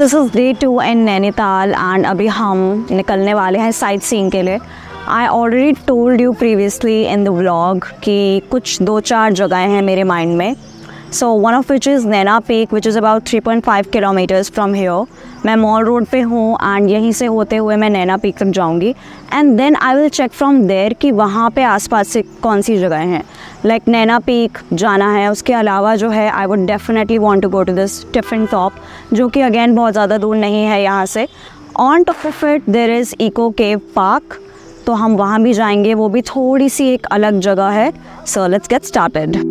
This is day 2 in Nainital and अभी हम निकलने वाले हैं साइट सीइंग के लिए। I already told you previously in the vlog कि कुछ 2-4 जगह हैं मेरे माइंड में। So one of which is Naina peak which is about 3.5 kilometres from here. मैं मॉल रोड पे हूँ एंड यहीं से होते हुए मैं नैना पीक तक जाऊँगी and then I will check from there कि वहाँ पे आसपास से कौन सी जगह हैं। लाइक नैना पीक जाना है, उसके अलावा जो है I would definitely want to go to this Tiffin Top जो कि अगेन बहुत ज़्यादा दूर नहीं है यहाँ से। On top of it there is Eco cave Park, तो हम वहाँ भी जाएंगे, वो भी थोड़ी सी एक अलग जगह है। So let's get started.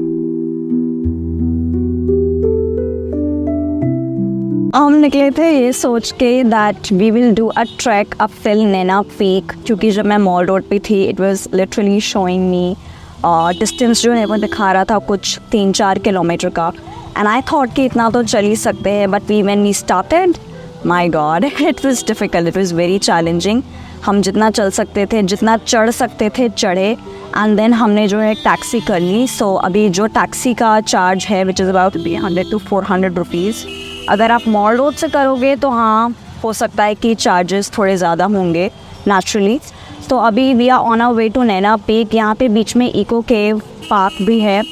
हम निकले थे ये सोच के that we will do a trek up till Naina peak, क्योंकि जब मैं मॉल रोड पे थी it was literally showing me distance जो है वो दिखा रहा था कुछ 3-4 किलोमीटर का एंड आई थॉट कि इतना तो चल ही सकते हैं, but when we started my God it was difficult, it was very challenging. हम जितना चल सकते थे, जितना चढ़ सकते थे चढ़े एंड देन हमने जो है टैक्सी कर ली। सो अभी जो टैक्सी का चार्ज है which is about 300 to 400 rupees. अगर आप मॉल रोड से करोगे तो हाँ हो सकता है कि चार्जेस थोड़े ज़्यादा होंगे नेचुरली। तो अभी we are on our way to Naina peak. यहाँ पे बीच में इको केव पार्क भी है,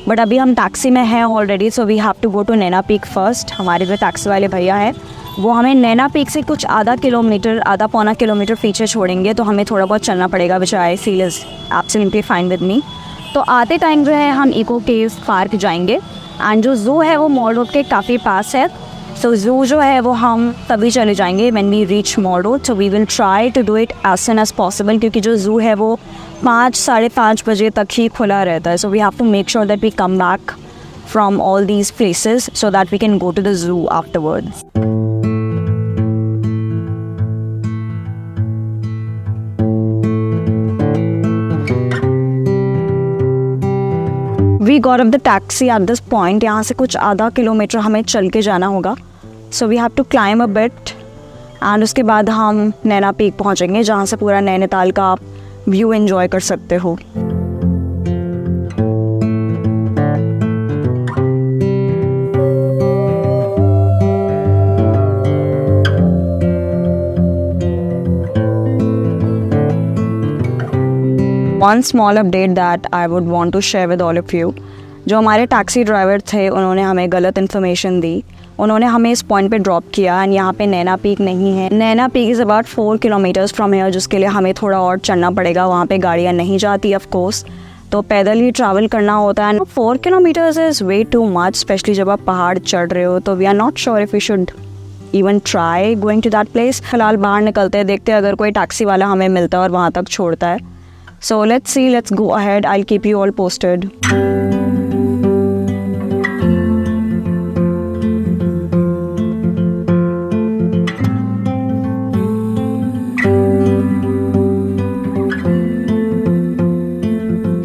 बट अभी हम टैक्सी में हैं already, so we have to go to Naina peak first. हमारे जो टैक्सी वाले भैया हैं वो हमें नैना पीक से कुछ आधा पौना किलोमीटर पीछे छोड़ेंगे, तो हमें थोड़ा बहुत चलना पड़ेगा which I feel is absolutely fine with me. तो आते टाइम जो है हम इको केव पार्क जाएंगे एंड जो ज़ू है वो मॉल रोड के काफ़ी पास है। सो ज़ू जो है वो हम तभी चले जाएंगे when we reach Mall Road. So we will try to do it as soon as possible, क्योंकि जो ज़ू है वो 5-5:30 बजे तक ही खुला रहता है। So we have to make sure that we come back from all these places so that we can go to the zoo afterwards. We got off the taxi at this point. यहाँ से कुछ आधा kilometre हमें चल के जाना होगा, so we have to climb a bit and उसके बाद हम नैना पीक पहुँचेंगे जहाँ से पूरा नैनीताल का आप व्यू एंजॉय कर सकते हो। One small update that I would want to share with all of you. जो हमारे टैक्सी ड्राइवर थे उन्होंने हमें गलत इन्फॉर्मेशन दी। उन्होंने हमें इस पॉइंट पे ड्रॉप किया एंड यहाँ पे नैना पीक नहीं है। Naina peak is about 4 kilometres from here, जिसके लिए हमें थोड़ा और चलना पड़ेगा। वहाँ पे गाड़ियाँ नहीं जाती ऑफ कोर्स, तो पैदल ही ट्रैवल करना होता है। 4 kilometres is way too much, specially जब आप पहाड़ चढ़ रहे हो। तो we are not sure if we should even try going to that place. फिलहाल बाहर निकलते हैं, देखते हैं अगर कोई टैक्सी वाला हमें मिलता है और वहाँ तक छोड़ता है। So let's see, let's go ahead. I'll keep you all posted.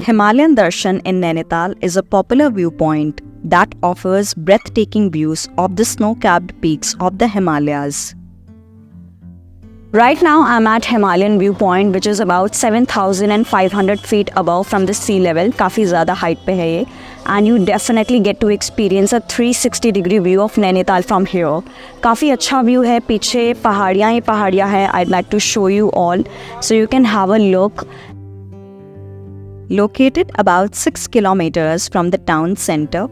Himalayan Darshan in Nainital is a popular viewpoint that offers breathtaking views of the snow-capped peaks of the Himalayas. Right now I'm at Himalayan Viewpoint which is about 7,500 feet above from the sea level. काफ़ी ज़्यादा height पे है ये and you definitely get to experience a 360-degree view of Nainital from here. काफ़ी अच्छा view है, पीछे पहाड़ियाँ ही पहाड़ियाँ हैं. I'd like to show you all so you can have a look. Located about 6 kilometers from the town center,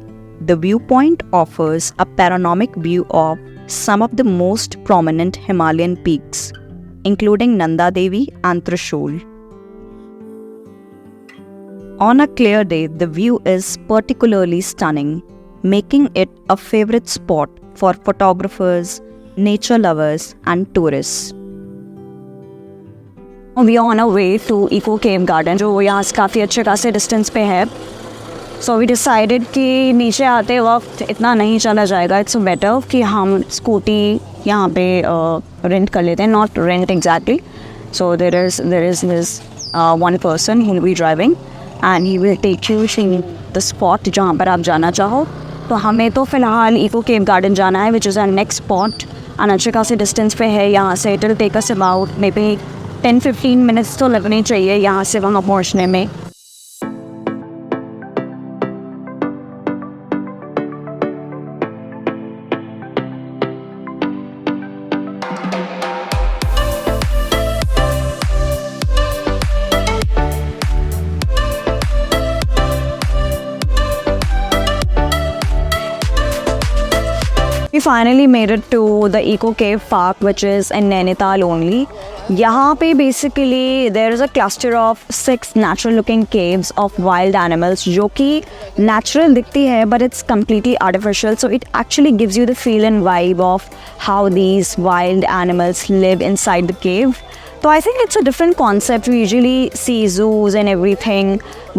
the viewpoint offers a panoramic view of some of the most prominent Himalayan peaks, including Nanda Devi and Trishul. On a clear day, the view is particularly stunning, making it a favorite spot for photographers, nature lovers, and tourists. We are on our way to Eco Cave Garden, जो यहाँ से काफ़ी अच्छे खासे distance पे है। So we decided कि नीचे आते वक्त इतना नहीं चला जाएगा, इट्स बेटर कि हम स्कूटी यहाँ पे रेंट कर लेते हैं, not rent exactly. So there is this one person he will be driving and he will take you in the spot जहाँ पर आप जाना चाहो। तो हमें तो फ़िलहाल इको केव गार्डन जाना है which is our next spot and अच्छे खासे डिस्टेंस पे है यहाँ से। It will take us about maybe 10-15 minutes तो लगने चाहिए यहाँ से वहाँ पहुँचने में। finally made it to the Eco Cave Park, which is in Nainital only. यहाँ पे basically there is a cluster of 6 natural looking caves of wild animals जो कि natural दिखती है but it's completely artificial, so it actually gives you the feel and vibe of how these wild animals live inside the cave. तो I think it's a different concept. We usually see zoos and everything,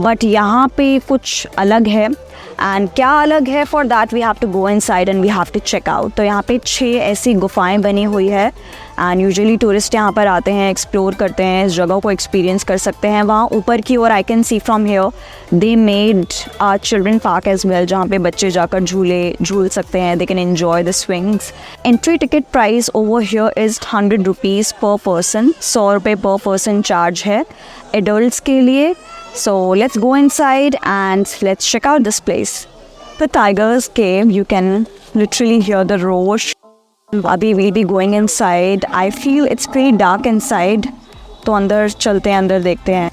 but यहाँ पे कुछ अलग है. And क्या अलग है, for that we have to go inside and we have to check out. तो यहाँ पे 6 ऐसी गुफाएं बनी हुई है एंड यूजुअली टूरिस्ट यहाँ पर आते हैं, एक्सप्लोर करते हैं, इस जगह को एक्सपीरियंस कर सकते हैं. वहाँ ऊपर की ओर I can see from here they made a children park as well, जहाँ पे बच्चे जाकर झूल सकते हैं. They can enjoy the swings. Entry ticket price over here is 100 rupees per person. 100 रुपये पर पर्सन चार्ज है एडल्ट्स के लिए. So let's go inside and let's check out this place. The Tiger's Cave, you can literally hear the roar. Abhi we'll be going inside. I feel it's pretty dark inside. तो अंदर चलते हैं, अंदर देखते हैं.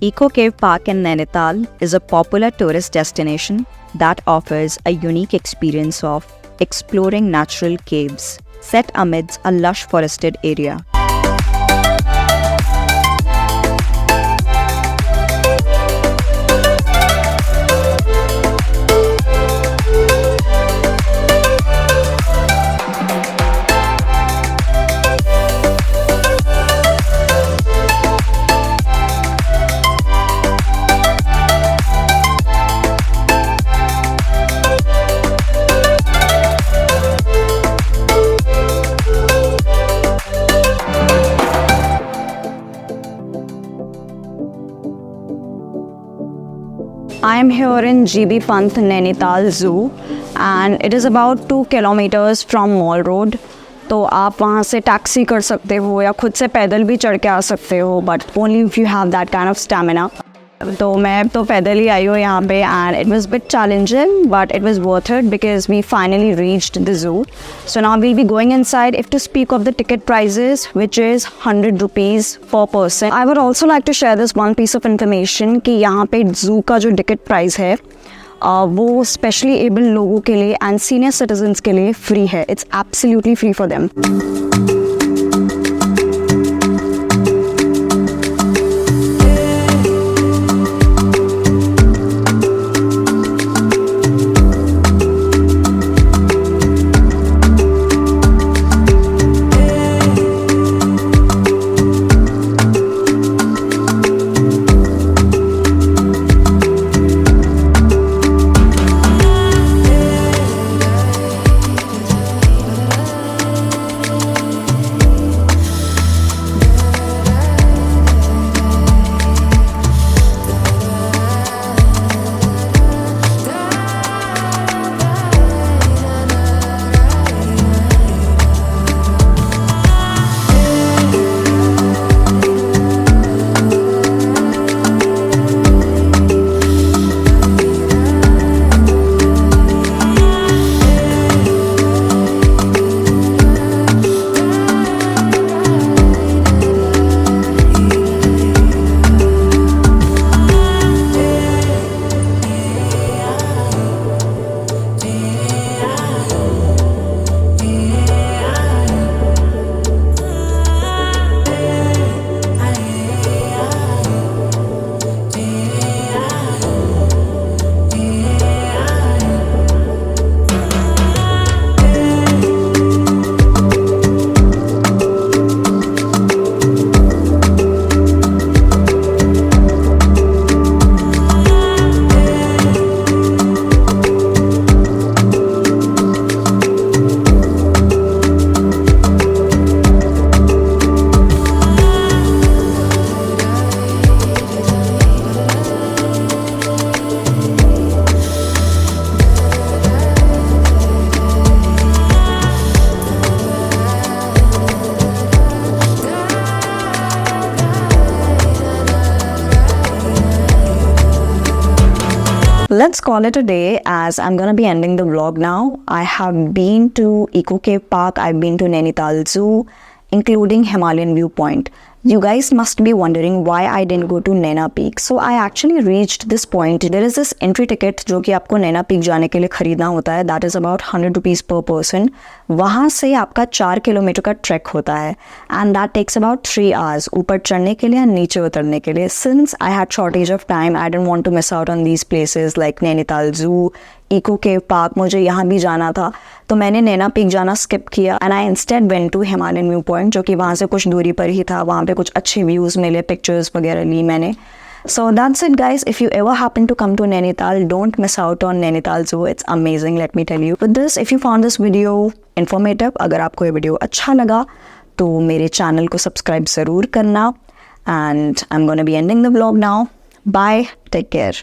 Eco Cave Park in Nainital is a popular tourist destination that offers a unique experience of exploring natural caves set amidst a lush forested area. I am here in GB Pant Nainital Zoo and it is about 2 kilometers from Mall Road. तो आप वहाँ से taxi कर सकते हो या खुद से पैदल भी चढ़ के आ सकते हो, but only if you have that kind of stamina. तो मैं तो पैदल ही आई हूँ यहाँ पे and it was bit challenging but it was worth it because we finally reached the zoo. So now we'll be going inside. If to speak of the ticket prices which is 100 rupees per person. I would also like to share this one piece of information कि यहाँ पे जू का जो ticket price है वो specially abled लोगों के लिए एंड सीनियर सिटीजन्स के लिए फ्री है. It's absolutely free for them. let's call it a day as I'm gonna be ending the vlog now. I have been to Eco Cave Park, I've been to Nainital Zoo, including Himalayan Viewpoint. You guys must be wondering why I didn't go to Naina Peak. So I actually reached this point. There is this entry ticket जो कि आपको नैना peak जाने के लिए खरीदना होता है. That is about 100 rupees per person. वहाँ से आपका 4 किलोमीटर का ट्रैक होता है and that takes about 3 hours ऊपर चढ़ने के लिए और नीचे उतरने के लिए. Since I had shortage of time, I didn't want to miss out on these places like Nainital Zoo, eco cave park. मुझे यहाँ भी जाना था तो मैंने नैना पीक जाना स्किप किया and I instead went to Himalayan view point जो कि वहाँ से कुछ दूरी पर ही था. वहाँ पे कुछ अच्छे व्यूज़ मिले, पिक्चर्स वगैरह ली मैंने. So that's it guys. If you ever happen to come to Nainital, don't miss out on Nainital Zoo. It's amazing, let me tell you. With this, if you found this video informative, अगर आपको ये video अच्छा लगा तो मेरे channel को subscribe ज़रूर करना. And I'm gonna be ending the vlog now. Bye, take care.